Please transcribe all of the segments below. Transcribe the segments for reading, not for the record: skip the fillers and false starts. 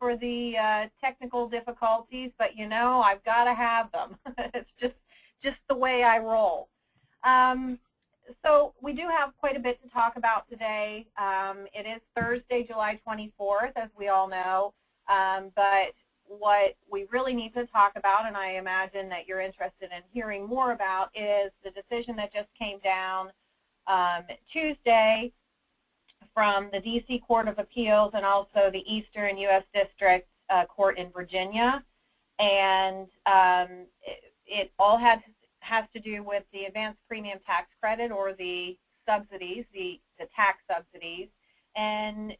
for the technical difficulties, but you know, I've got to have them. It's just the way I roll. So we do have quite a bit to talk about today. It is Thursday, July 24th, as we all know, but what we really need to talk about, and I imagine that you're interested in hearing more about, is the decision that just came down Tuesday from the D.C. Court of Appeals and also the Eastern U.S. District Court in Virginia. And it all has to do with the advanced premium tax credit, or the subsidies, the tax subsidies. And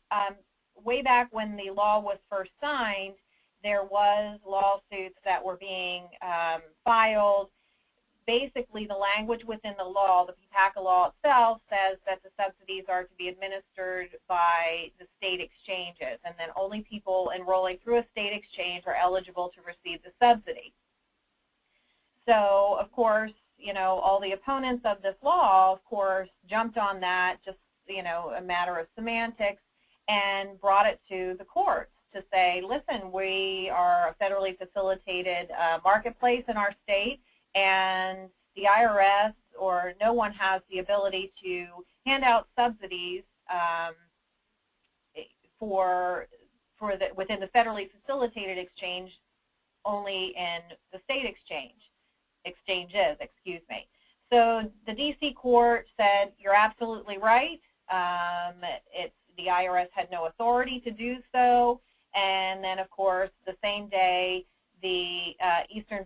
way back when the law was first signed, there was lawsuits that were being filed. Basically, the language within the law, the PPACA law itself, says that the subsidies are to be administered by the state exchanges, and then only people enrolling through a state exchange are eligible to receive the subsidy. So, of course, you know, all the opponents of this law, of course, jumped on that, just, you know, a matter of semantics, and brought it to the courts to say, listen, we are a federally facilitated marketplace in our state, and the IRS or no one has the ability to hand out subsidies within the federally facilitated exchange, only in the state exchanges, excuse me. So the D.C. court said, you're absolutely right. The IRS had no authority to do so. And then, of course, the same day, the Eastern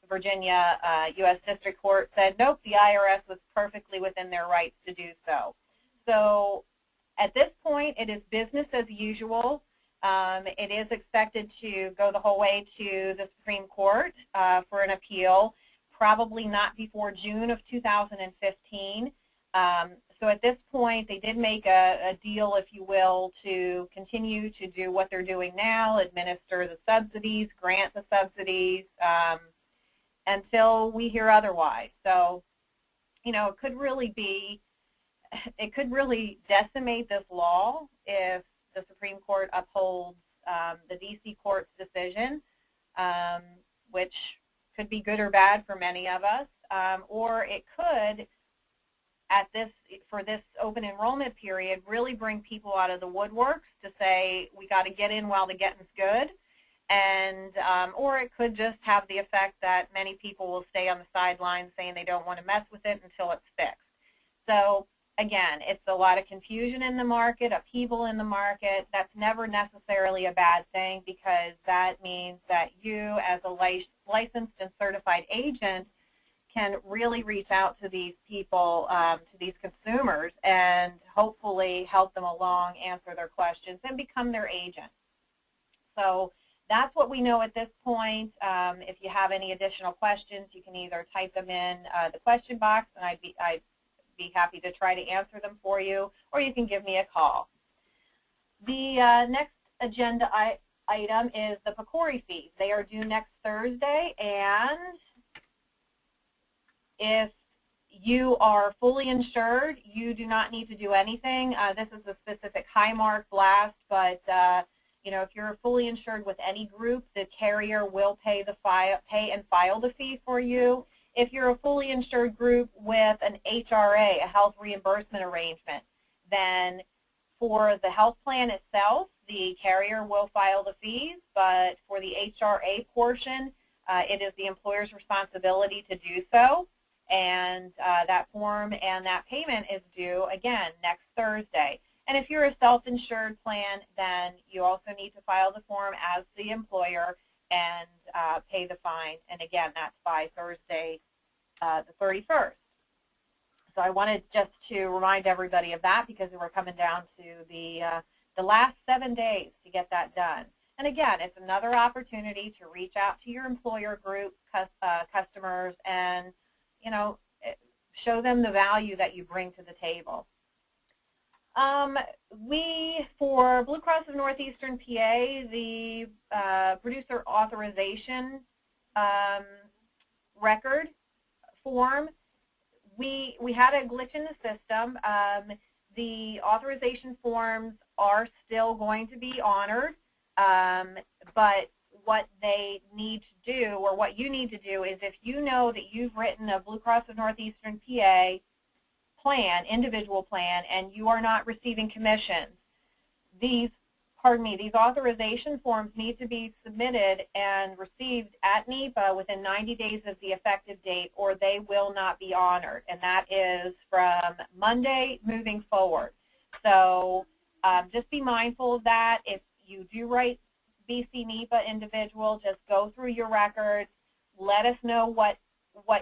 Virginia U.S. District Court said, nope, the IRS was perfectly within their rights to do so. So at this point, it is business as usual. It is expected to go the whole way to the Supreme Court for an appeal, probably not before June of 2015. So at this point, they did make a deal, if you will, to continue to do what they're doing now, administer the subsidies, grant the subsidies, until we hear otherwise. So, you know, it could really decimate this law if the Supreme Court upholds the D.C. Court's decision, which could be good or bad for many of us, or it could, for this open enrollment period, really bring people out of the woodworks to say, we got to get in while the getting's good, and or it could just have the effect that many people will stay on the sidelines saying they don't want to mess with it until it's fixed. So again, it's a lot of confusion in the market, upheaval in the market. That's never necessarily a bad thing, because that means that you, as a licensed and certified agent, can really reach out to these people, to these consumers, and hopefully help them along, answer their questions, and become their agent. So that's what we know at this point. If you have any additional questions, you can either type them in the question box, and I'd be happy to try to answer them for you, or you can give me a call. The next agenda item is the PCORI fees. They are due next Thursday, and if you are fully insured, you do not need to do anything. This is a specific Highmark blast, but you know, if you're fully insured with any group, the carrier will pay and file the fee for you. If you're a fully insured group with an HRA, a health reimbursement arrangement, then for the health plan itself, the carrier will file the fees, but for the HRA portion, it is the employer's responsibility to do so. And that form and that payment is due, again, next Thursday. And if you're a self-insured plan, then you also need to file the form as the employer and pay the fine. And again, that's by Thursday the 31st. So I wanted just to remind everybody of that, because we're coming down to the last 7 days to get that done. And again, it's another opportunity to reach out to your employer group customers and, you know, show them the value that you bring to the table. For Blue Cross of Northeastern PA, the producer authorization record form, we had a glitch in the system. The authorization forms are still going to be honored. But what they need to do, or what you need to do, is if you know that you've written a Blue Cross of Northeastern PA plan, individual plan, and you are not receiving commissions, these authorization forms need to be submitted and received at NEPA within 90 days of the effective date, or they will not be honored, and that is from Monday moving forward. So just be mindful of that. If you do write BC NEPA individual, just go through your records, let us know what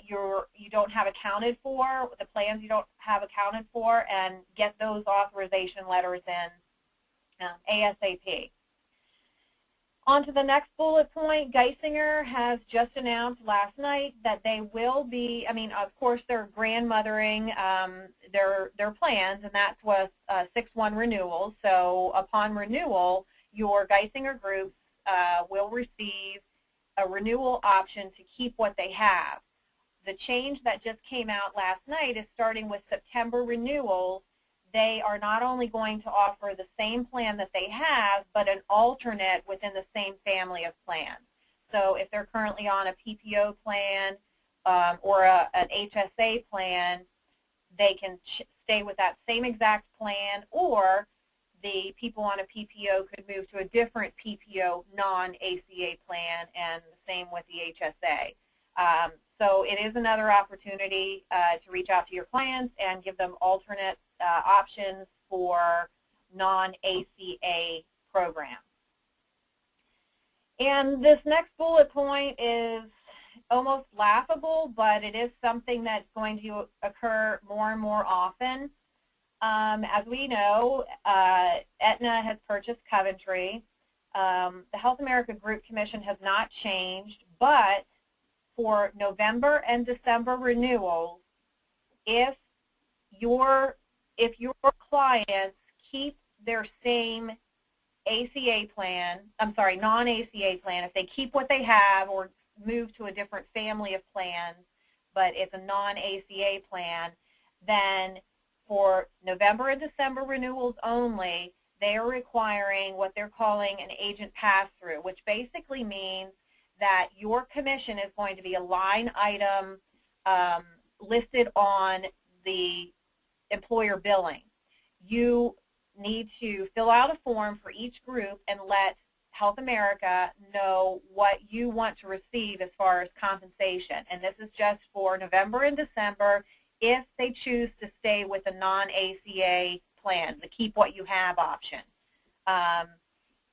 you don't have accounted for, the plans you don't have accounted for, and get those authorization letters in ASAP. On to the next bullet point. Geisinger has just announced last night that they will be, of course they're grandmothering their plans, and that's with 6/1 renewals. So upon renewal, your Geisinger groups will receive a renewal option to keep what they have. The change that just came out last night is starting with September renewals. They are not only going to offer the same plan that they have, but an alternate within the same family of plans. So if they're currently on a PPO plan or an HSA plan, they can stay with that same exact plan, or the people on a PPO could move to a different PPO non-ACA plan, and the same with the HSA. So it is another opportunity to reach out to your clients and give them alternate options for non-ACA programs. And this next bullet point is almost laughable, but it is something that's going to occur more and more often. As we know, Aetna has purchased Coventry. The Health America Group Commission has not changed, but for November and December renewals, if your clients keep their same ACA plan, non-ACA plan, if they keep what they have or move to a different family of plans, but it's a non-ACA plan, then for November and December renewals only, they are requiring what they're calling an agent pass-through, which basically means that your commission is going to be a line item listed on the employer billing. You need to fill out a form for each group and let Health America know what you want to receive as far as compensation. And this is just for November and December if they choose to stay with a non-ACA plan, the keep what you have option.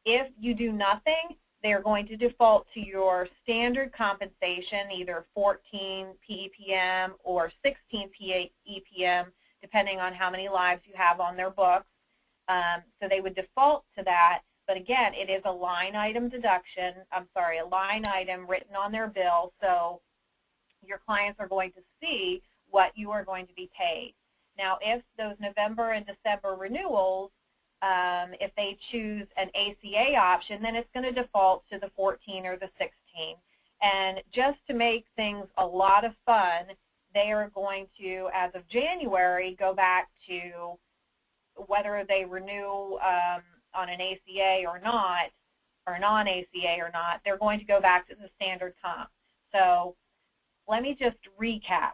If you do nothing, they're going to default to your standard compensation, either 14 PEPM or 16 PEPM, depending on how many lives you have on their books. So they would default to that, but again, it is a line item deduction, a line item written on their bill, so your clients are going to see what you are going to be paid. Now, if those November and December renewals, if they choose an ACA option, then it's going to default to the 14 or the 16. And just to make things a lot of fun, they are going to, as of January, go back to whether they renew on an ACA or not, or non-ACA or not, they're going to go back to the standard comp. So let me just recap.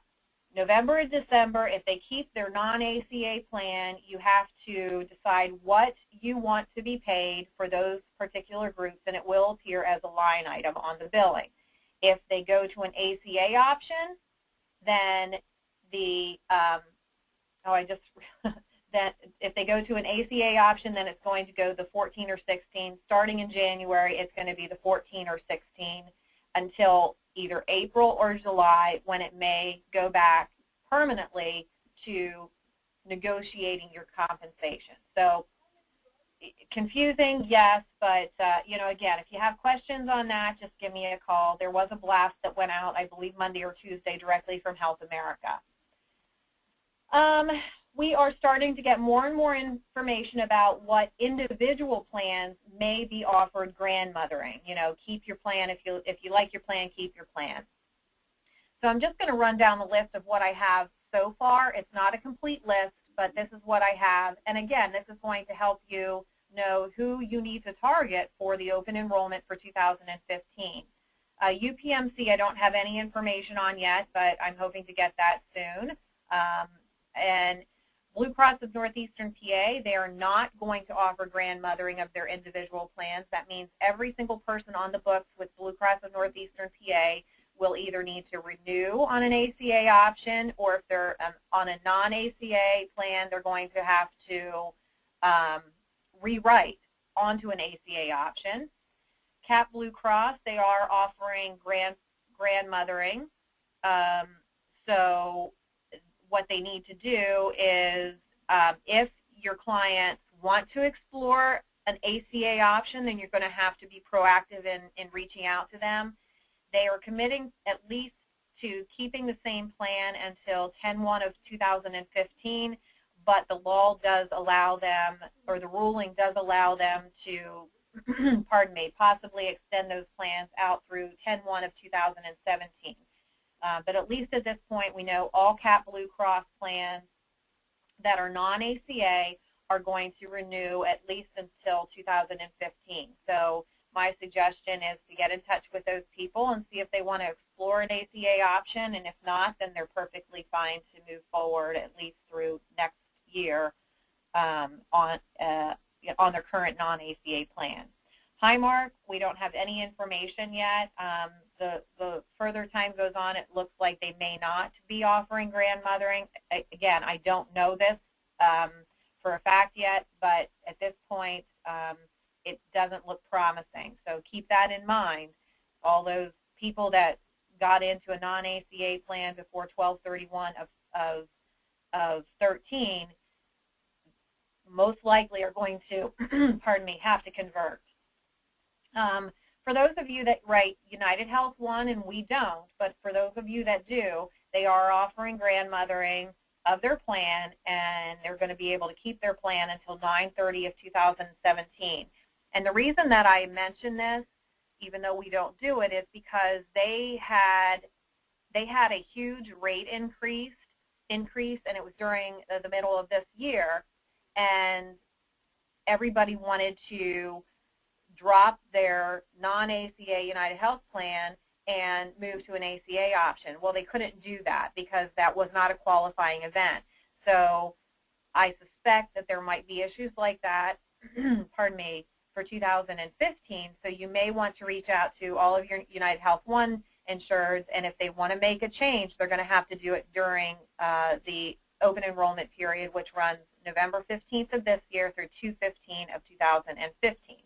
November and December, if they keep their non-ACA plan, you have to decide what you want to be paid for those particular groups, and it will appear as a line item on the billing. If they go to an ACA option, then if they go to an ACA option, then it's going to go the 14 or 16. Starting in January, it's going to be the 14 or 16 until either April or July, when it may go back permanently to negotiating your compensation. So confusing, yes, but again, if you have questions on that, just give me a call. There was a blast that went out, I believe, Monday or Tuesday directly from Health America. We are starting to get more and more information about what individual plans may be offered grandmothering. Keep your plan. If you like your plan, keep your plan. So I'm just going to run down the list of what I have so far. It's not a complete list, but this is what I have. And again, this is going to help you know who you need to target for the open enrollment for 2015. UPMC, I don't have any information on yet, but I'm hoping to get that soon. And Blue Cross of Northeastern PA, they are not going to offer grandmothering of their individual plans. That means every single person on the books with Blue Cross of Northeastern PA will either need to renew on an ACA option, or if they're on a non-ACA plan, they're going to have to rewrite onto an ACA option. Cap Blue Cross, they are offering grandmothering. So what they need to do is, if your clients want to explore an ACA option, then you're going to have to be proactive in reaching out to them. They are committing at least to keeping the same plan until 10/1 of 2015, but the law does allow them, or the ruling does allow them to, pardon me, possibly extend those plans out through 10/1 of 2017. But at least at this point, we know all Cap Blue Cross plans that are non-ACA are going to renew at least until 2015. So my suggestion is to get in touch with those people and see if they want to explore an ACA option, and if not, then they're perfectly fine to move forward at least through next year on their current non-ACA plan. Highmark, we don't have any information yet. The further time goes on, it looks like they may not be offering grandmothering. Again, I don't know this for a fact yet, but at this point, it doesn't look promising. So keep that in mind. All those people that got into a non-ACA plan before 12/31 of 13 most likely are going to, pardon me, have to convert. For those of you that write United Health One, and we don't, but for those of you that do, they are offering grandmothering of their plan, and they're going to be able to keep their plan until 9/30 of 2017. And the reason that I mention this, even though we don't do it, is because they had a huge rate increase, and it was during the middle of this year, and everybody wanted to drop their non-ACA United Health plan and move to an ACA option. Well, they couldn't do that because that was not a qualifying event. So I suspect that there might be issues like that, pardon me, for 2015. So you may want to reach out to all of your United Health One insureds, and if they want to make a change, they're going to have to do it during the open enrollment period, which runs November 15th of this year through 2/15 of 2015.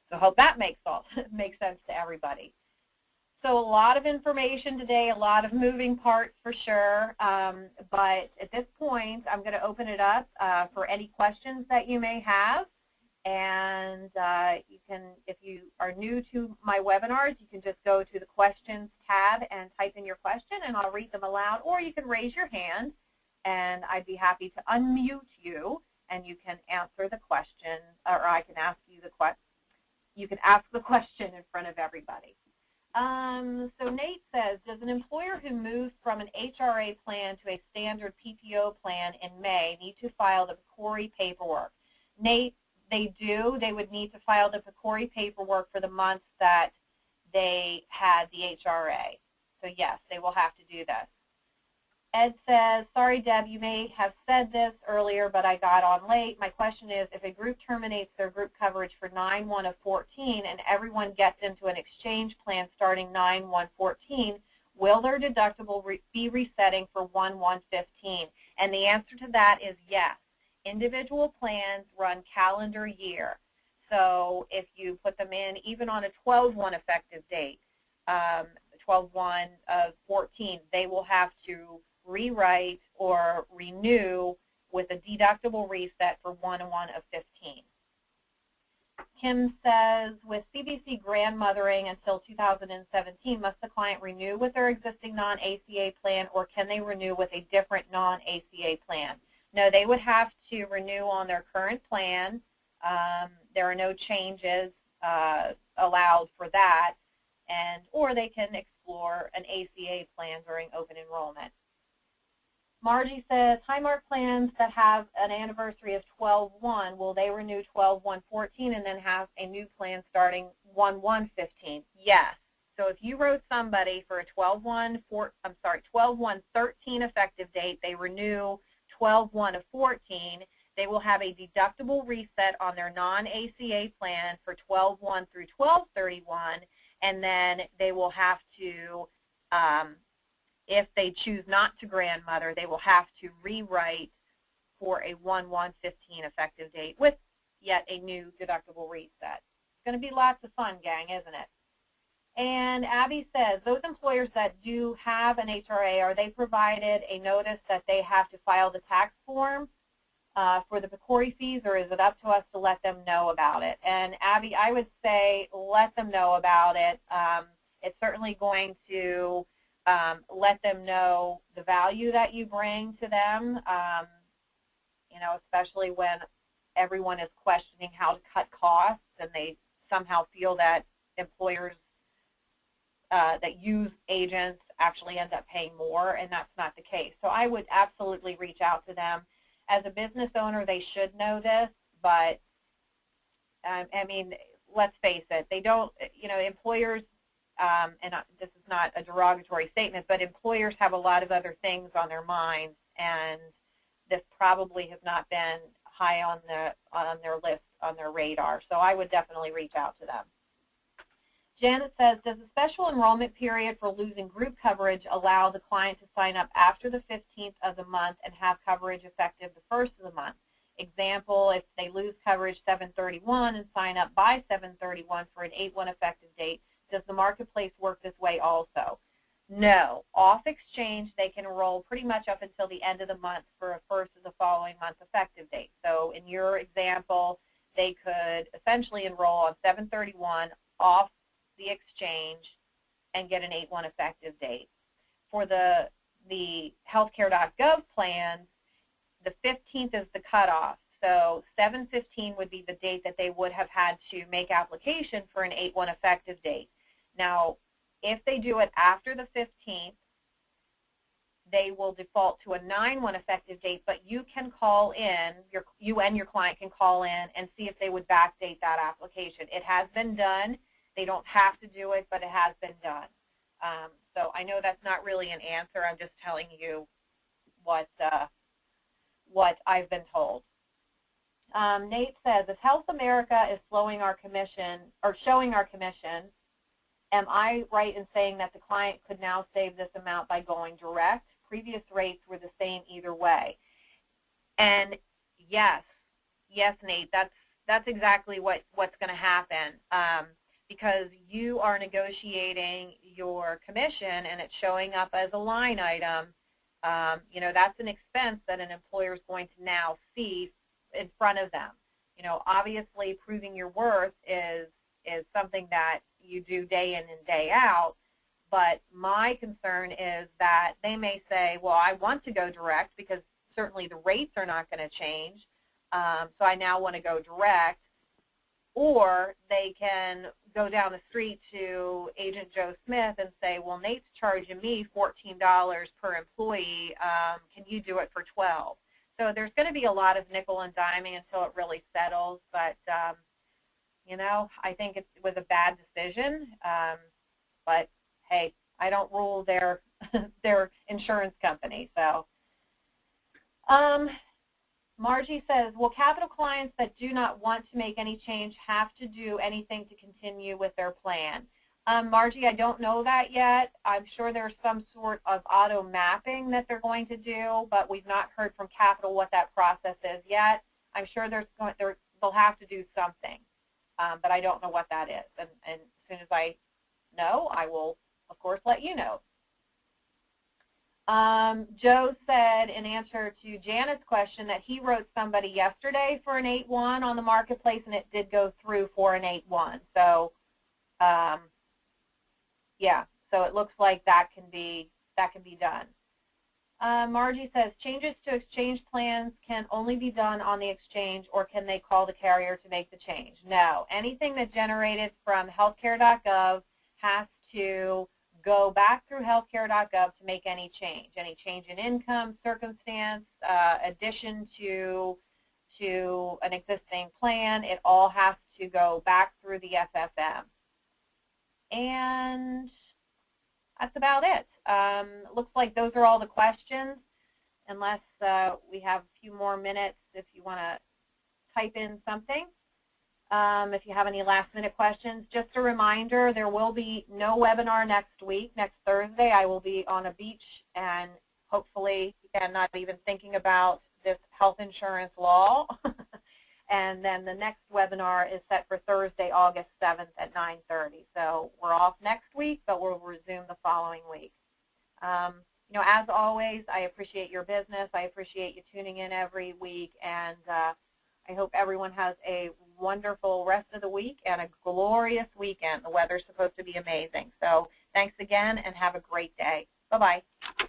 So I hope that makes sense to everybody. So a lot of information today, a lot of moving parts for sure, but at this point I'm going to open it up for any questions that you may have. And you can, if you are new to my webinars, you can just go to the questions tab and type in your question, and I'll read them aloud, or you can raise your hand and I'd be happy to unmute you and you can answer the question, or I can ask you the question. You can ask the question in front of everybody. So Nate says, does an employer who moves from an HRA plan to a standard PPO plan in May need to file the PCORI paperwork? Nate, they do. They would need to file the PCORI paperwork for the months that they had the HRA. So yes, they will have to do this. Ed says, sorry, Deb, you may have said this earlier, but I got on late. My question is, if a group terminates their group coverage for 9/1 of 14 and everyone gets into an exchange plan starting 9/1/14, will their deductible be resetting for 1/1/15? And the answer to that is yes. Individual plans run calendar year. So if you put them in even on a 12/1 effective date, 12/1 of 14, they will have to rewrite or renew with a deductible reset for 1/1 of 15. Kim says, with CBC grandmothering until 2017, must the client renew with their existing non-ACA plan, or can they renew with a different non-ACA plan? No, they would have to renew on their current plan. There are no changes allowed for that, or they can explore an ACA plan during open enrollment. Margie says, hi, Mark, plans that have an anniversary of 12/1, will they renew 12/1/14 and then have a new plan starting 1/1/15? Yes. So if you wrote somebody for a 12/1/13 effective date, they renew 12/1/14, they will have a deductible reset on their non-ACA plan for 12/1 through 12/31, and then they will have to, if they choose not to grandmother, they will have to rewrite for a 1/1/15 effective date with yet a new deductible reset. It's going to be lots of fun, gang, isn't it? And Abby says, those employers that do have an HRA, are they provided a notice that they have to file the tax form for the PCORI fees, or is it up to us to let them know about it? And Abby, I would say let them know about it. It's certainly going to let them know the value that you bring to them, you know, especially when everyone is questioning how to cut costs and they somehow feel that employers that use agents actually end up paying more, and that's not the case. So I would absolutely reach out to them. As a business owner, they should know this, but I mean, let's face it, they don't, you know, employers, and this is not a derogatory statement, but employers have a lot of other things on their minds, and this probably has not been high on their list, on their radar. So I would definitely reach out to them. Janet says, does a special enrollment period for losing group coverage allow the client to sign up after the 15th of the month and have coverage effective the 1st of the month? Example, if they lose coverage 7/31 and sign up by 7/31 for an 8/1 effective date, does the marketplace work this way also? No. Off exchange, they can enroll pretty much up until the end of the month for a 1st of the following month effective date. So in your example, they could essentially enroll on 7/31 off the exchange and get an 8/1 effective date. For the healthcare.gov plans, the 15th is the cutoff. So 7/15 would be the date that they would have had to make application for an 8/1 effective date. Now, if they do it after the 15th, they will default to a 9/1 effective date, but you can call in, you and your client can call in and see if they would backdate that application. It has been done. They don't have to do it, but it has been done. So I know that's not really an answer. I'm just telling you what I've been told. Nate says, if Health America is slowing our commission or showing our commission, am I right in saying that the client could now save this amount by going direct? Previous rates were the same either way. And yes, Nate, that's exactly what's going to happen. Because you are negotiating your commission and it's showing up as a line item, you know, that's an expense that an employer is going to now see in front of them. You know, obviously proving your worth is something that you do day in and day out, but my concern is that they may say, well, I want to go direct because certainly the rates are not going to change, so I now want to go direct. Or they can go down the street to Agent Joe Smith and say, well, Nate's charging me $14 per employee. Can you do it for $12? So there's going to be a lot of nickel and diming until it really settles. But, you know, I think it was a bad decision. But, hey, I don't rule their insurance company. So Margie says, will capital clients that do not want to make any change have to do anything to continue with their plan? Margie, I don't know that yet. I'm sure there's some sort of auto mapping that they're going to do, but we've not heard from capital what that process is yet. I'm sure they'll have to do something, but I don't know what that is. And as soon as I know, I will, of course, let you know. Joe said in answer to Janet's question that he wrote somebody yesterday for an 8/1 on the marketplace, and it did go through for an 8/1. So, yeah, so it looks like that can be done. Margie says changes to exchange plans can only be done on the exchange, or can they call the carrier to make the change? No, anything that generated from healthcare.gov has to go back through healthcare.gov to make any change in income, circumstance, addition to an existing plan. It all has to go back through the FFM. And that's about it. Looks like those are all the questions, unless we have a few more minutes if you want to type in something. If you have any last-minute questions, just a reminder, there will be no webinar next week. Next Thursday, I will be on a beach and hopefully, again, not even thinking about this health insurance law. And then the next webinar is set for Thursday, August 7th at 9:30. So we're off next week, but we'll resume the following week. You know, as always, I appreciate your business. I appreciate you tuning in every week, and I hope everyone has a wonderful rest of the week and a glorious weekend. The weather's supposed to be amazing. So thanks again, and have a great day. Bye-bye.